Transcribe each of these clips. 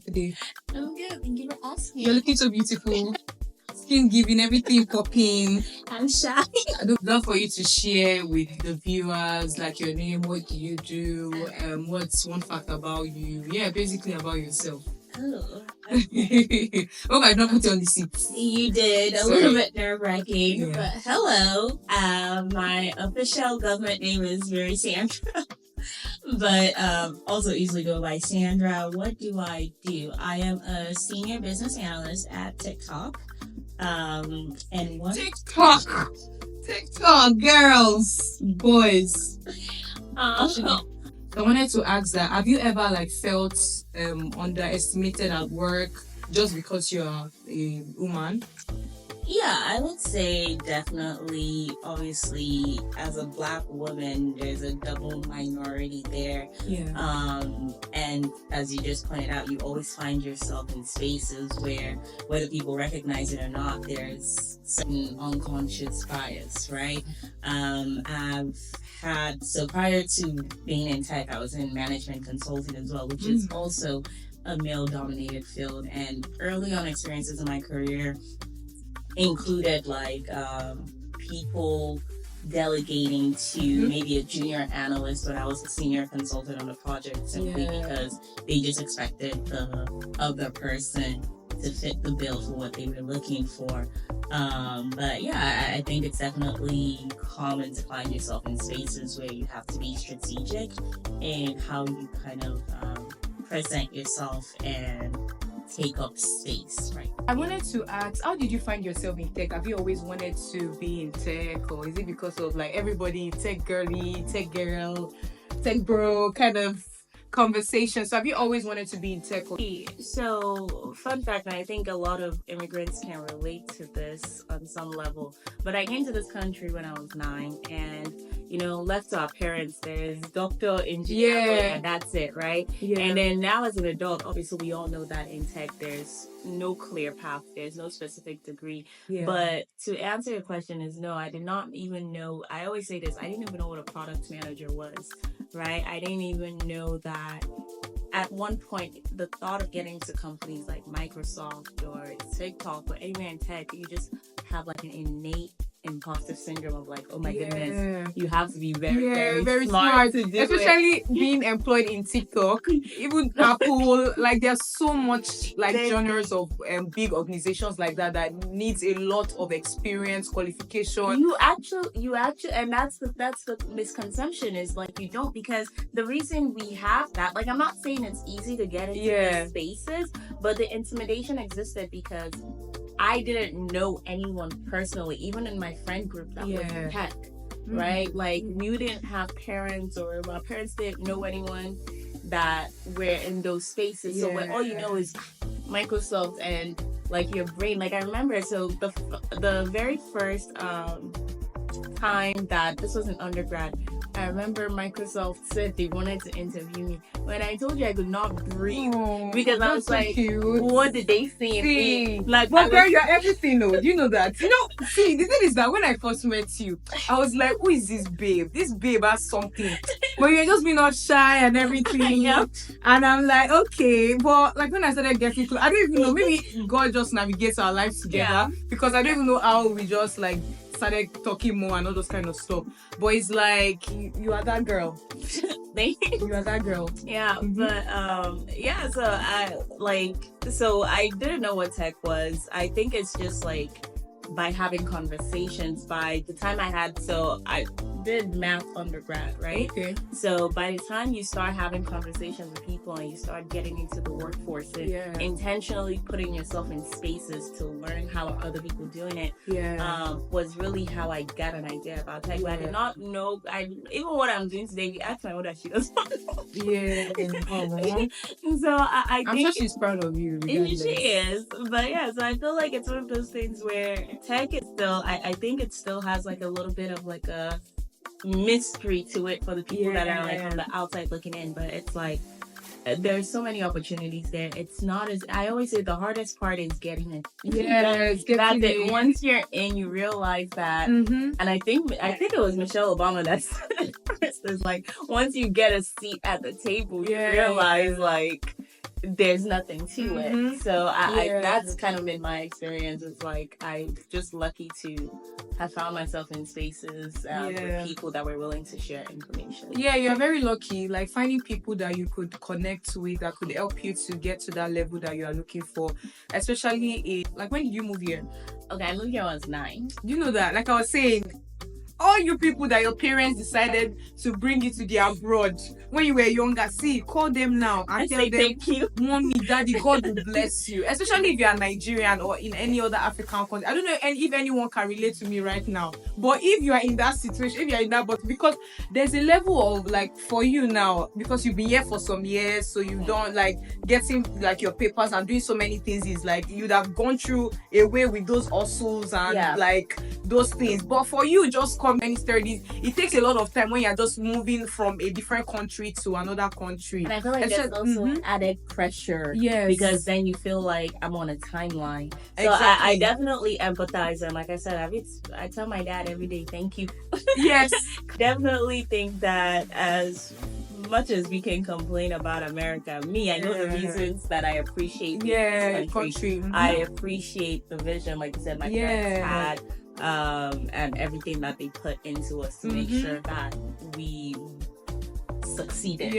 today? I'm good. Thank you for asking. You're looking so beautiful. Skin giving, everything popping. I'm shy. I'd love for you to share with the viewers, like your name, what do you do, what's one fact about you? Yeah, basically about yourself. Oh, Hope I don't put you on the seat. you did. A Sorry. little bit nerve-wracking. Yeah. But hello. My official government name is very Sandra. But also easily go by Sandra. What do I do? I am a senior business analyst at TikTok. And what? TikTok, girls, boys. I wanted to ask that, have you ever felt underestimated at work just because you're a woman? Yeah, I would say definitely. Obviously, as a Black woman, there's a double minority there. Yeah. And as you just pointed out, you always find yourself in spaces where, whether people recognize it or not, there's certain unconscious bias, right? So prior to being in tech, I was in management consulting as well, which is also a male-dominated field. And early on experiences in my career included people delegating to maybe a junior analyst when I was a senior consultant on the project, simply because they just expected the other person to fit the bill for what they were looking for. But yeah, I think it's definitely common to find yourself in spaces where you have to be strategic in how you kind of present yourself and take up space, right? I wanted to ask, how did you find yourself in tech? Have you always wanted to be in tech, or is it because of everybody tech girly, tech girl, tech bro kind of conversation? So have you always wanted to be in tech? So, fun fact, and I think a lot of immigrants can relate to this on some level, but I came to this country when I was 9, and left to our parents, there's doctor, engineer, and that's it, right? Yeah. And then now as an adult, obviously we all know that in tech there's no clear path, there's no specific degree. Yeah. But to answer your question is no, I did not even know. I always say this, I didn't even know what a product manager was, right? I didn't even know that. At one point, the thought of getting to companies like Microsoft or TikTok or anywhere in tech, you just have an innate imposter syndrome of oh my goodness, you have to be very smart to do especially it. Being employed in TikTok, even Apple, there's so much genres of big organizations like that needs a lot of experience, qualification. You actually, and that's the misconception is you don't, because the reason we have that, I'm not saying it's easy to get into these spaces, but the intimidation existed because I didn't know anyone personally, even in my friend group that was in tech, right? We didn't have parents, or my parents didn't know anyone that were in those spaces. So when all you know is Microsoft and your brain. I remember, so the very first time that this was an undergrad, I remember Microsoft said they wanted to interview me. When I told you I could not breathe, because I was so cute. What did they see in me? But girl, you're everything though. You know that. See, the thing is that when I first met you, I was like, who is this babe? This babe has something. But you're just being all shy and everything. And I'm like, okay. But when I started getting close, I don't even know. Maybe God just navigates our lives together, because I don't even know how we just started talking more and all those kind of stuff. But it's you are that girl. You are that girl. Yeah, but so I didn't know what tech was. I think it's just by having conversations. By the time I did math undergrad, right? Okay. So by the time you start having conversations with people and you start getting into the workforce and intentionally putting yourself in spaces to learn how other people doing it, was really how I got an idea about tech. But I did not know. Even what I'm doing today, you ask my mother, she doesn't know. So I'm sure she's proud of you. She is. But so I feel like it's one of those things where tech is still, I think it still has a little bit of a mystery to it for the people that are on the outside looking in. But it's there's so many opportunities there. It's not as, I always say, the hardest part is getting it. That's it. Once you're in, you realize that. And I think it was Michelle Obama that said it first. It's once you get a seat at the table, you realize there's nothing to it. So I that's kind of been my experience. It's like I'm just lucky to have found myself in spaces with people that were willing to share information. Yeah, you're very lucky. Like finding people that you could connect with that could help you to get to that level that you are looking for. Especially like when did you move here? Okay, I moved here when I was 9. You know that, like I was saying, all you people that your parents decided to bring you to the abroad when you were younger, see, call them now and tell them, thank you, mommy, daddy, God will bless you. Especially if you are Nigerian or in any other African country. I don't know if anyone can relate to me right now, but if you are in that situation, if you are in that, but because there's a level of like for you now, because you've been here for some years, so you don't like getting like your papers and doing so many things is like you'd have gone through a way with those hustles and like those things. But for you, just come many studies, it takes a lot of time when you're just moving from a different country to another country. And I feel like there's also added pressure. Yes. Because then you feel like I'm on a timeline. So Exactly. I definitely empathize. And like I said, I tell my dad every day, thank you. Yes. Definitely think that as much as we can complain about America, I know the reasons that I appreciate this country. I appreciate the vision, like you said, my parents had. And everything that they put into us to make sure that we succeeded.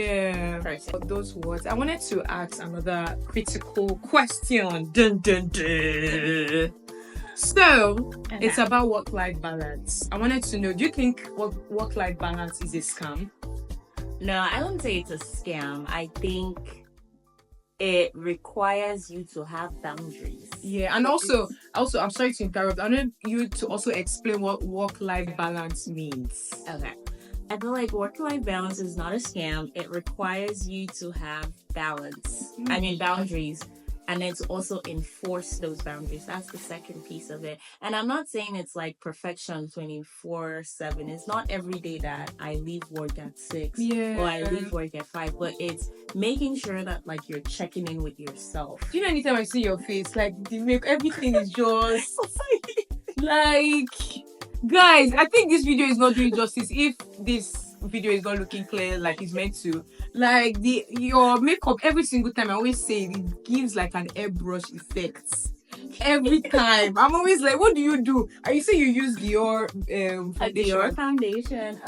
Those words. I wanted to ask another critical question. Dun, dun, dun. So it's about work-life balance. I wanted to know, do you think work-life balance is a scam? No, I don't say it's a scam. I think it requires you to have boundaries. Yeah, and also, I'm sorry to interrupt. I want you to also explain what work-life balance means. Okay. I feel like work-life balance is not a scam. It requires you to have balance. Boundaries. And then to also enforce those boundaries. That's the second piece of it. And I'm not saying it's like perfection 24/7. It's not every day that I leave work at 6 or I leave work at 5. But it's making sure that like you're checking in with yourself. Do you know anytime I see your face, like everything is just like, guys, I think this video is not doing justice if this video is not looking clear like it's meant to. Like your makeup every single time, I always say it gives like an airbrush effect. Every time I'm always like, what do you do? And you say you use Dior foundation.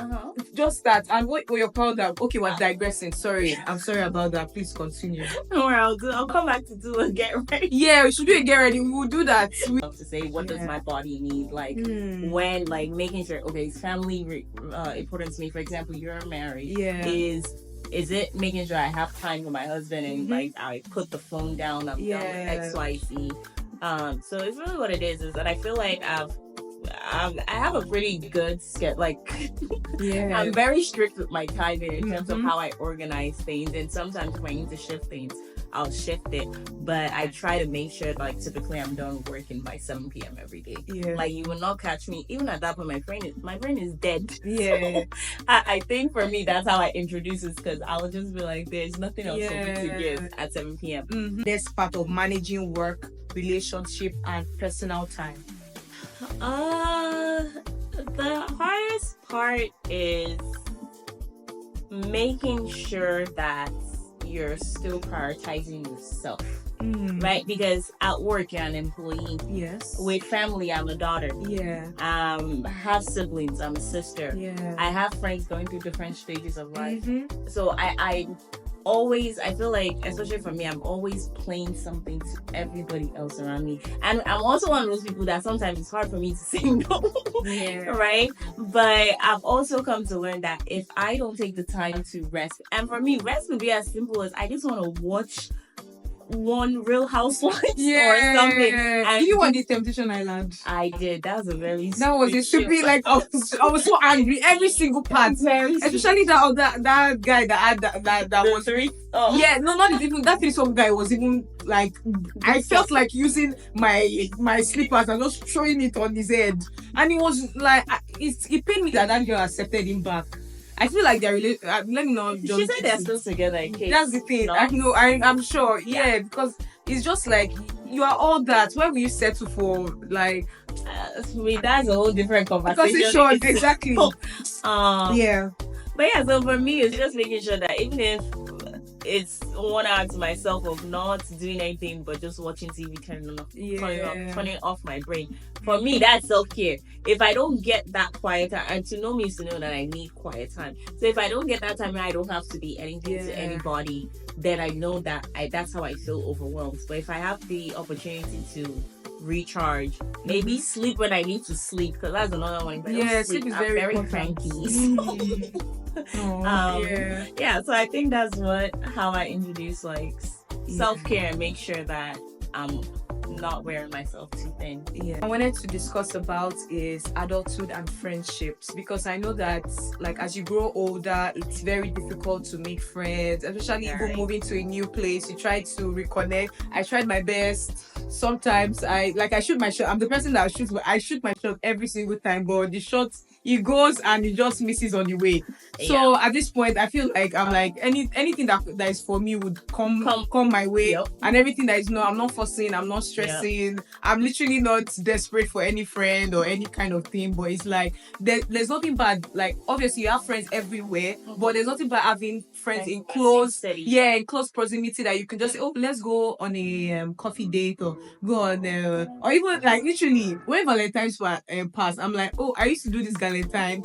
Just that. And what your powder? Okay, we're digressing. Sorry, I'm sorry about that. Please continue. Don't worry, I'll come back to do a get ready. Yeah, we should do a get ready. We'll do that. To say what does my body need, like when like making sure is family important to me. For example, you're married. Is it making sure I have time with my husband and like I put the phone down, I'm done with XYZ. So it's really what it is that I feel like I have a pretty good schedule. Like I'm very strict with my timing in terms of how I organize things, and sometimes if I need to shift things, I'll shift it. But I try to make sure like typically I'm done working by 7 p.m. every day. Like you will not catch me even at that point. My brain is dead. So I think for me that's how I introduce it, because I will just be like, there's nothing else for me to give at 7 p.m. This part of managing work, relationship, and personal time. The hardest part is making sure that you're still prioritizing yourself, right? Because at work you're an employee. Yes. With family, I'm a daughter. Have siblings, I'm a sister. I have friends going through different stages of life. So I feel like, especially for me, I'm always playing something to everybody else around me. And I'm also one of those people that sometimes it's hard for me to say no. Right? But I've also come to learn that if I don't take the time to rest, and for me, rest would be as simple as I just want to watch one Real Housewives or something. And you want the Temptation Island? I did. That was that was a stupid. Like I was so angry every single part, especially that guy that had that was three. No, not even that threesome guy was even like I felt like using my slippers and just throwing it on his head, and it was like it pained me that girl accepted him back. I feel like they're really. Let me know. She said they're still together. In case that's the thing. no? I know. I'm sure. Yeah, because it's just like you are all that. Why will you settle for like? That's a whole different conversation. Because it's short, exactly. But yeah. So for me, it's just making sure that even if it's 1 hour to myself of not doing anything but just watching TV, turning off my brain. For me, that's self-care. If I don't get that quiet time, and to know me is to know that I need quiet time. So if I don't get that time, I don't have to be anything to anybody, then I know that that's how I feel overwhelmed. But if I have the opportunity to recharge, maybe sleep when I need to sleep, because that's another one. Sleep is very cranky. So I think that's how I introduce like self-care and make sure that I'm not wearing myself too thin. I wanted to discuss about is adulthood and friendships, because I know that like as you grow older, it's very difficult to make friends, especially even moving to a new place. You try to reconnect. I tried my best. Sometimes I shoot my shot. I'm the person that I shoot my shot every single time, but the shot, it goes and it just misses on the way. So at this point, I feel like I'm like anything that is for me would come my way, and everything that is not, I'm not forcing, I'm not stressing. I'm literally not desperate for any friend or any kind of thing. But it's like there's nothing bad. Like obviously you have friends everywhere, but there's nothing bad having friends in close proximity that you can just say, oh, let's go on a coffee date or go on or even like literally when Valentine's passed, I'm like, oh, I used to do this Valentine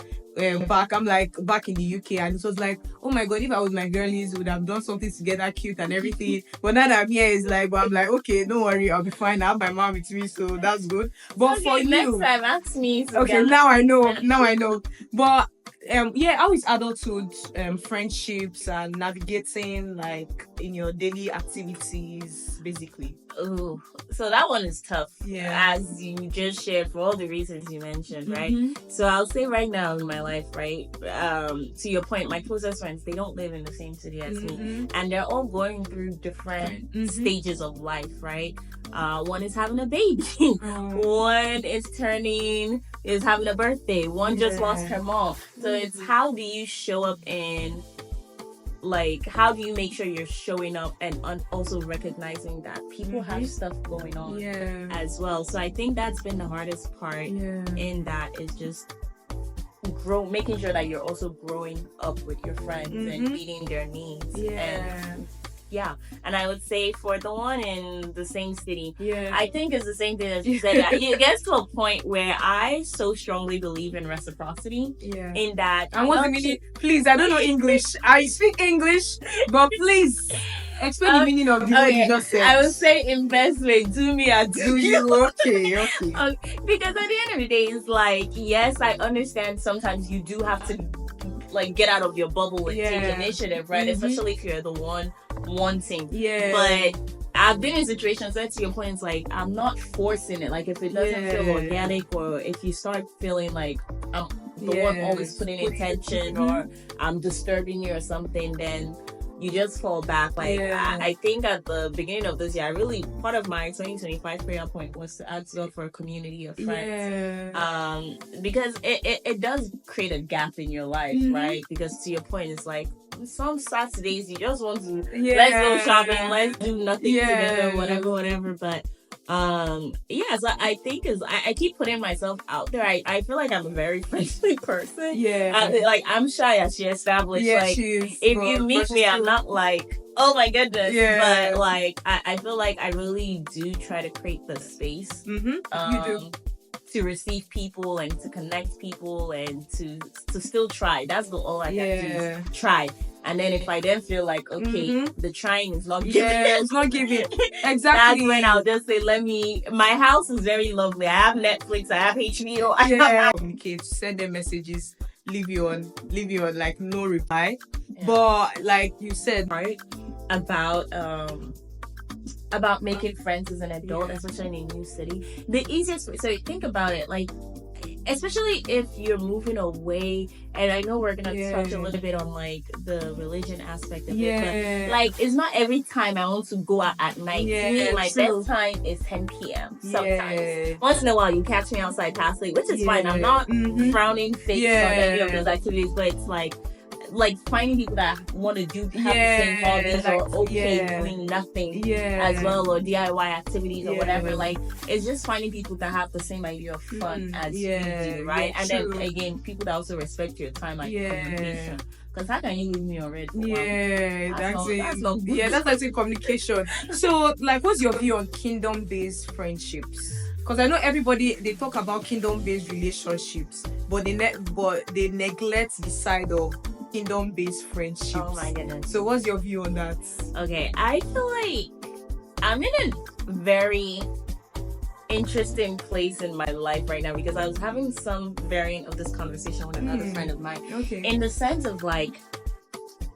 back in the UK, and it was like, oh my god, if I was my girlies, we would have done something together, cute and everything. But now that I'm here, it's like, but I'm like, okay, don't worry, I'll be fine. I have my mom with me, so that's good. But for you, next time ask me. Okay, now I know. But how is adulthood, friendships and navigating like in your daily activities, basically? Oh, so that one is tough. As you just shared, for all the reasons you mentioned, right? So I'll say right now in my life, right? To your point, my closest friends, they don't live in the same city as me, and they're all going through different stages of life, right? One is having a baby. One is having a birthday. One just lost her mom. So it's how do you show up in, like, how do you make sure you're showing up and also recognizing that people have stuff going on as well. So I think that's been the hardest part in that is just making sure that you're also growing up with your friends and meeting their needs. And I would say for the one in the same city, I think it's the same thing as you said. It gets to a point where I so strongly believe in reciprocity. In that, please, I don't know English. I speak English, but please explain the meaning of the word you just said. I would say investment. Do me, I do you. Okay. Because at the end of the day, it's like, yes, I understand sometimes you do have to like get out of your bubble and take initiative, right? Especially if you're the one wanting. But I've been in situations where, to your point, it's like I'm not forcing it. Like if it doesn't feel organic, or if you start feeling like I'm the one always putting attention, or I'm disturbing you or something, then you just fall back. Like I think at the beginning of this year, part of my 2025 prayer point was to ask God for a community of friends. Because it does create a gap in your life, right? Because to your point, it's like some Saturdays you just want to let's go shopping, let's do nothing together, whatever. But so I think I keep putting myself out there. I feel like I'm a very friendly person. Like I'm shy, as she established. Like if you meet me, I'm not like, oh my goodness. But like I feel like I really do try to create the space. You do. To receive people and to connect people and to still try. That's all I have to do is try. And then if I then feel like, okay, the trying is not giving. It's not giving. Exactly. That's when I'll just say, my house is very lovely. I have Netflix, I have HBO. Communicate, send them messages, leave you on like no reply. But like you said, right, about making friends as an adult, especially in a new city. The easiest way, so think about it, like, especially if you're moving away, and I know we're going to touch a little bit on, like, the religion aspect of it, but, like, it's not every time I want to go out at night. My best time is 10 p.m. sometimes. Once in a while, you catch me outside past late, which is fine. I'm not frowning face on any of those activities, but it's like, like finding people that want to have the same hobbies or doing nothing as well, or DIY activities or whatever. Like, it's just finding people that have the same idea of fun as you do, right? And then again, people that also respect your time and communication. Because how can you leave me already? That's not good. That's like communication. So, like, what's your view on kingdom-based friendships? Because I know everybody, they talk about kingdom-based relationships, but they neglect the side of kingdom-based friendships. Oh my goodness. So what's your view on that? Okay, I feel like I'm in a very interesting place in my life right now, because I was having some variant of this conversation with another friend of mine. Okay. In the sense of like,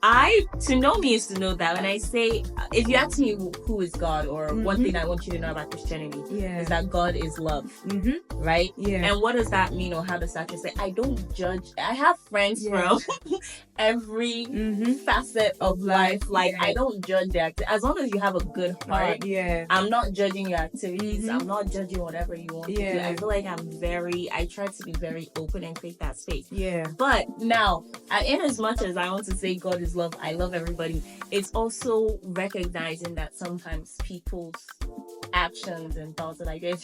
to know me is to know that when I say, if you ask me who is God, or one thing I want you to know about Christianity is that God is love, right? And what does that mean, or how does that translate? I don't judge. I have friends from every facet of life. Like, I don't judge their activities. As long as you have a good heart, I'm not judging your activities. I'm not judging whatever you want to do. I feel like I try to be very open and create that space. But now, in as much as I want to say God is love, I love everybody, it's also recognizing that sometimes people's actions and thoughts that I do.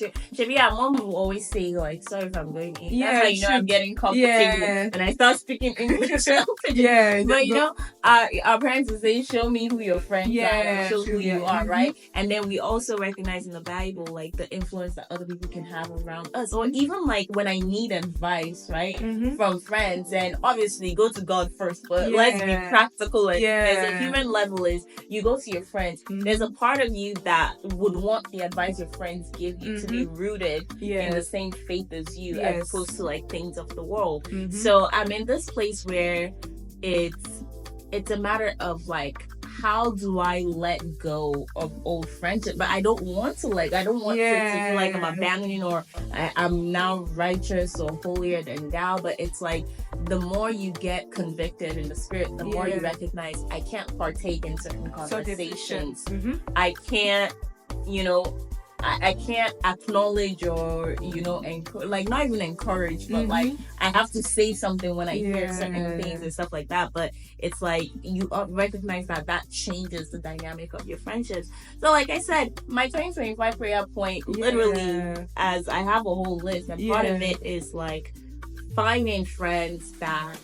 My mom will always say, like, sorry if I'm going in. That's how you know I'm getting comfortable. And I start speaking English. But you know, our parents will say, show me who your friends are, show who you are, right? And then we also recognize in the Bible, like, the influence that other people can have around us. Or even like when I need advice, right, from friends, and obviously go to God first, but let's be practical. There's a human level, is you go to your friends. There's a part of you that would want the advice your friends give you to be rooted in the same faith as you, as opposed to like things of the world. So I'm in this place where it's a matter of like, how do I let go of old friendship? But I don't want to it to feel like I'm abandoning, or I'm now righteous or holier than thou. But it's like, the more you get convicted in the spirit, the more you recognize, I can't partake in certain conversations. I can't, I can't acknowledge or, like, not even encourage, but like, I have to say something when I hear certain things and stuff like that. But it's like, you recognize that changes the dynamic of your friendships. So like I said, my 2025 prayer point, literally, as I have a whole list, and part of it is like finding friends that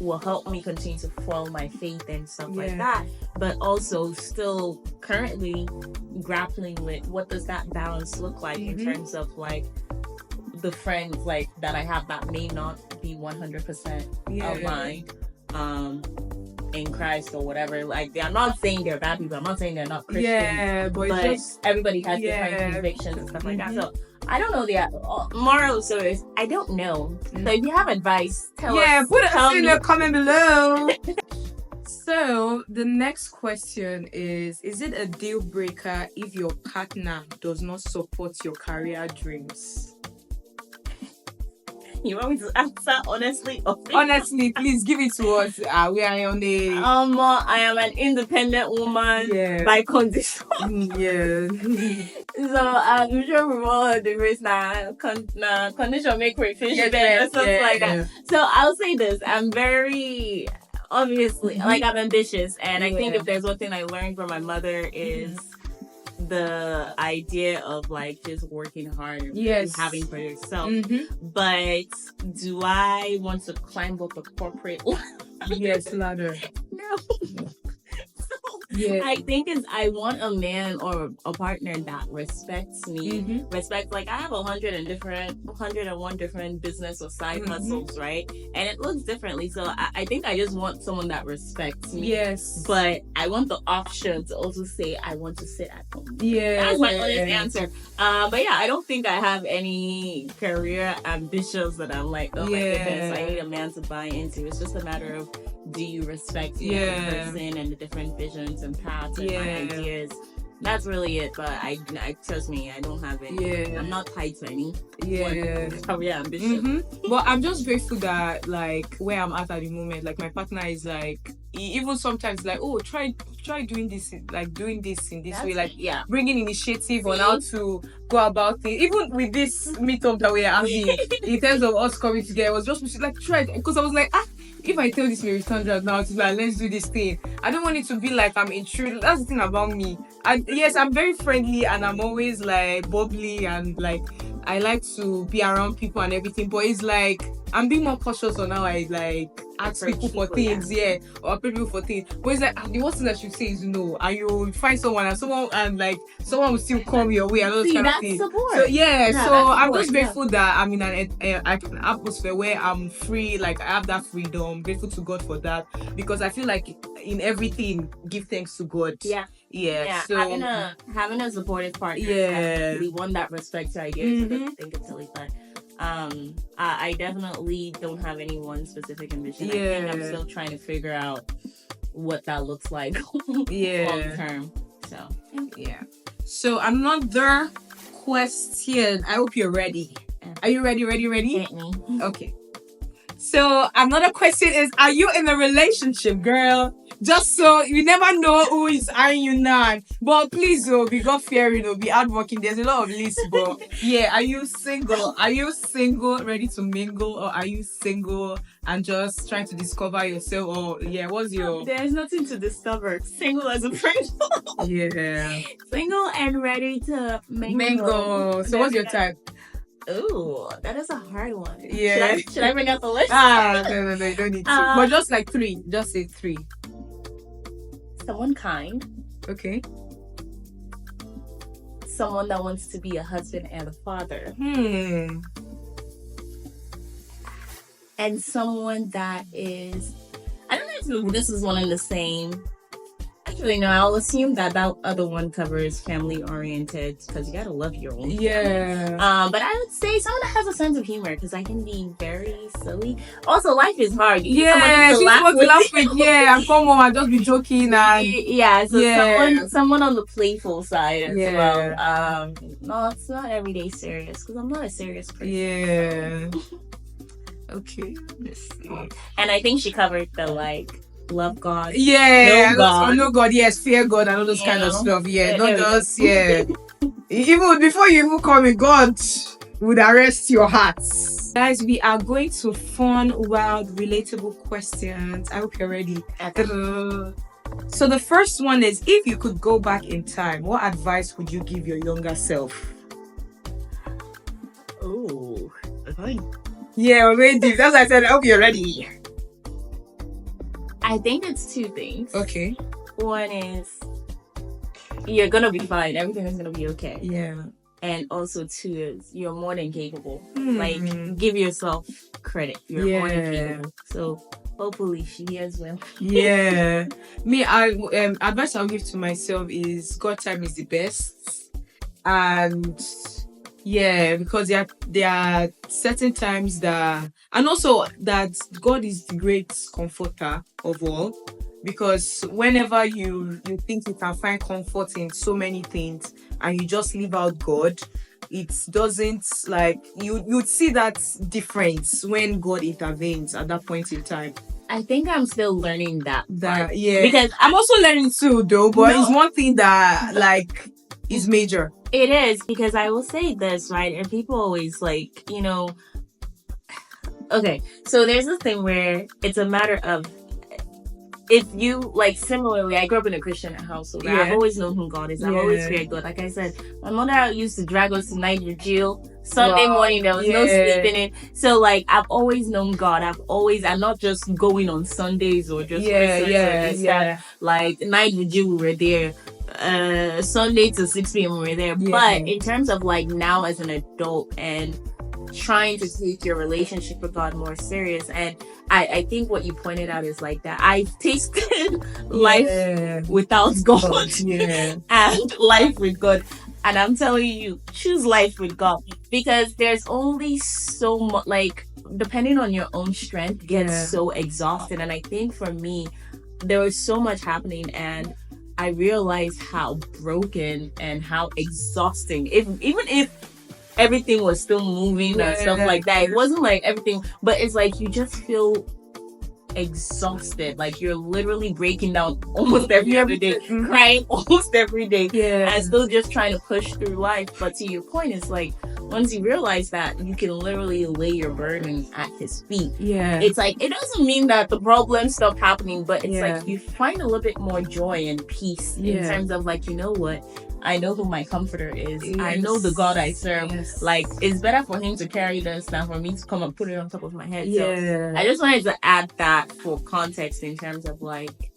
will help me continue to follow my faith and stuff like that, but also still currently grappling with what does that balance look like in terms of like the friends like that I have that may not be 100% aligned in Christ or whatever. Like, I'm not saying they're bad people, I'm not saying they're not Christians, but everybody has different convictions and stuff like that. So I don't know the moral of the story is, I don't know. So if you have advice, tell us. Put it in the comment below. So the next question is it a deal breaker if your partner does not support your career dreams? You want me to answer honestly? Honestly, please give it to us. We are on the... I am an independent woman by condition. So I'm sure we've all heard the phrase now, condition make crayfish or something like that. So I'll say this, I'm very... Obviously, like, I'm ambitious, and I think if there's one thing I learned from my mother is the idea of like just working hard and having for yourself. But do I want to climb up a corporate ladder? No. I think I want a man or a partner that respects me. Like, I have 101 different business or side hustles, right? And it looks differently. So I think I just want someone that respects me. But I want the option to also say I want to sit at home. That's my honest answer. But I don't think I have any career ambitions that I'm like, oh my goodness, I need a man to buy into. It's just a matter of, do you respect me as a person and the different visions and paths and my ideas? That's really it. But I trust me, I don't have any. I'm not tied to any career ambition. But I'm just grateful that, like, where I'm at the moment, like, my partner is like, even sometimes like, oh, try doing this, like doing this in this way, like bringing initiative on how to go about things. Even with this meetup that we are having, in terms of us coming together, it was just like, try, because I was like, if I tell this Mary Sandra now to like, let's do this thing, I don't want it to be like I'm intruding. That's the thing about me. Yes, I'm very friendly and I'm always like bubbly and like I like to be around people and everything, but it's like I'm being more cautious on how I like ask people for things, or approach people for things. But it's like the worst thing that you say is no, and you find someone and like someone will still come your way and all those kind of things. Support. So so I'm just grateful that I'm in an atmosphere where I'm free, like I have that freedom. Grateful to God for that, because I feel like in everything give thanks to God. Yeah, so having a supportive partner, definitely one that respects your ideas. I think it's really fun. I definitely don't have any one specific ambition. I think I'm still trying to figure out what that looks like long term. So another question. I hope you're ready. Are you ready? Okay. So another question is, are you in a relationship, girl? Just so you never know who is eyeing you now. But please, be God fearing, be hardworking. There's a lot of lists, but are you single? Are you single, ready to mingle, or are you single and just trying to discover yourself? Or what's your? There's nothing to discover. Single as a friend. Single and ready to mingle. So what's your type? Ooh, that is a hard one. Should I bring out the list? No, you don't need to. But just like 3. Just say 3. Someone kind. Okay. Someone that wants to be a husband and a father. And someone that is, I don't know if this is one and the same. Actually, no, I'll assume that other one covers family oriented, because you gotta love your own. But I would say someone that has a sense of humor, because I can be very silly. Also, life is hard. You she's supposed to laugh with. And come home and just be joking and so someone on the playful side as well. No, it's not everyday serious, because I'm not a serious person. Okay. Let's see. And I think she covered the like. Love God. Know God. Yes, fear God and all those kind of stuff. Not just even before you even come in, God would arrest your hearts. Guys, we are going to fun, wild, relatable questions. I hope you're ready. So the first one is, if you could go back in time, what advice would you give your younger self? Oh, we're going deep. That's why I said I hope you're ready. I think it's 2 things. Okay. One is you're gonna be fine. Everything is gonna be okay. And also 2 is you're more than capable. Like, give yourself credit. You're more than capable. So hopefully she hears well. Me, advice I'll give to myself is God time is the best. And because there are certain times that, and also that God is the great comforter of all, because whenever you think you can find comfort in so many things and you just leave out God, it doesn't, like, you'd see that difference when God intervenes at that point in time. I think I'm still learning that because I'm also learning too, though, but it's one thing that like is major. It is, because I will say this, right? And people always like, okay, so there's this thing where it's a matter of, if you, like, similarly, I grew up in a Christian household. Right? I've always known who God is. I've always feared God. Like I said, my mother used to drag us to night vigil. Sunday morning, there was no sleeping in. So, like, I've always known God. I'm not just going on Sundays or just Christmas. Like, night vigil, we were there. Sunday to 6 p.m. we were there. But in terms of, like, now as an adult and trying to take your relationship with God more serious, and I think what you pointed out is like that I've tasted life without God and life with God, and I'm telling you, choose life with God, because there's only so much, like, depending on your own strength gets so exhausted. And I think for me, there was so much happening, and I realized how broken and how exhausting, even if everything was still moving and stuff like that. It wasn't like everything, but it's like you just feel exhausted. Like you're literally breaking down almost every other day, crying almost every day, and still just trying to push through life. But to your point, it's like, once you realize that you can literally lay your burden at his feet, it's like, it doesn't mean that the problems stop happening, but it's Yeah. like you find a little bit more joy and peace in terms of like, you know what? I know who my comforter is. I know the God I serve. Yes. Like, it's better for him to carry this than for me to come and put it on top of my head. Yeah. So I just wanted to add that for context in terms of like,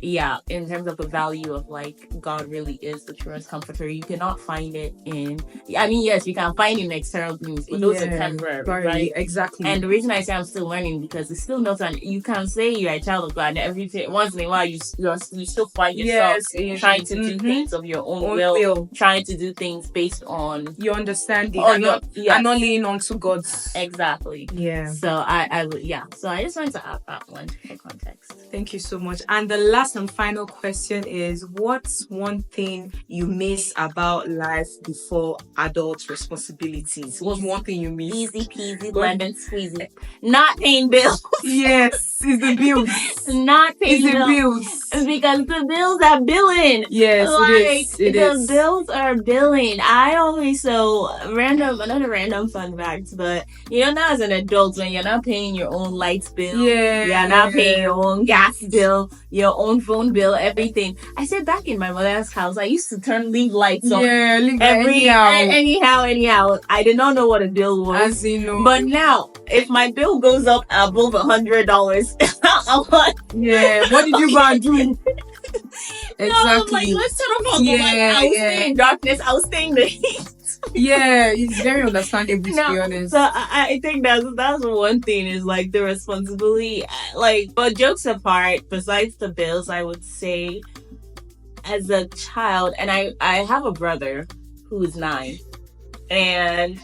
in terms of the value of like, God really is the truest comforter. You cannot find it in, I mean, yes, you can find it in external things, but those are temporary, right? Exactly. And the reason I say I'm still learning, because it's still not, you can say you're a child of God and everything, once in a while you still find yourself trying to do things of your own will, trying to do things based on your understanding, and not leaning onto God's. Exactly. Yeah. So so I just wanted to add that one for context. Thank you so much. And the last and final question is, what's one thing you miss about life before adult responsibilities? What's one thing you miss? Easy peasy, lemon squeezy. Not paying bills. Yes, it's the bills. Not paying bills. Because the bills are billing. Yes, like, it is. The bills are billing. I always, another random fun fact, but now as an adult, when you're not paying your own light bill, you're not paying your own gas bill, your own phone bill, everything. I said back in my mother's house, I used to leave lights on. Anyhow. I did not know what a bill was. As you know. But now, if my bill goes up above $100, I'm like, what did you go and do? Exactly. No, like, let's turn off the light. I will stay in darkness. I will stay in the heat. It's very understandable, to be honest. So I think that's one thing, is like the responsibility. Like, but jokes apart, besides the bills, I would say, as a child, and I have a brother who is 9, and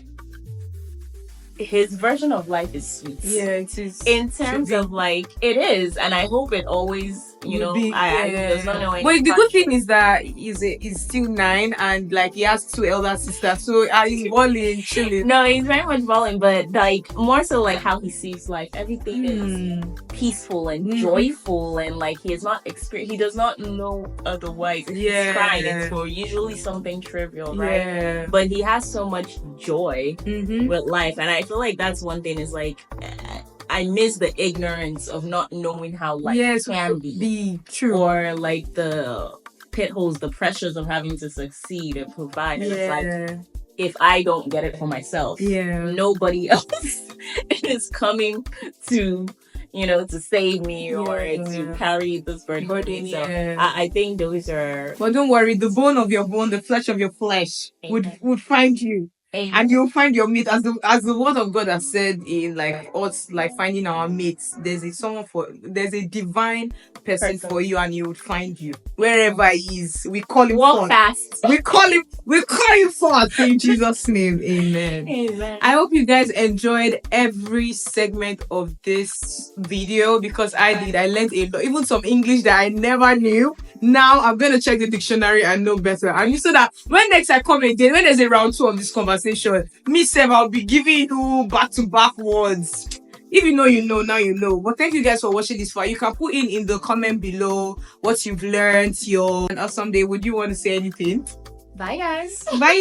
his version of life is sweet. Yeah, it is. In terms of like, it is, and I hope it always, I does not know any. But the good thing is that he's still 9, and like he has 2 elder sisters, so he's balling, chilling. No, he's very much balling, but like more so like how he sees life. Everything is peaceful and joyful, and like he does not know otherwise. He's crying. It's for usually something trivial, right? But he has so much joy with life, and I feel like that's one thing, is like, I miss the ignorance of not knowing how life can be true, or like the pitholes, the pressures of having to succeed and provide. And it's like, if I don't get it for myself, nobody else is coming to to save me or to carry this burden. So I think those are. But don't worry, the bone of your bone, the flesh of your flesh would find you. And you'll find your mate, as the word of God has said in like us, like finding our mates. There's a divine person for you, and he would find you wherever he is. We call him walk fast. We call him forth in Jesus' name. Amen. I hope you guys enjoyed every segment of this video, because I did. I learned a lot, even some English that I never knew. Now I'm gonna check the dictionary and know better. And so that when next I come again, when there's a round 2 of this conversation, me Sam, I'll be giving you back-to-back words. If you know, you know. Now you know. But thank you guys for watching this far. You can put in the comment below what you've learned. Your awesome day. Would you want to say anything? Bye, guys. Bye.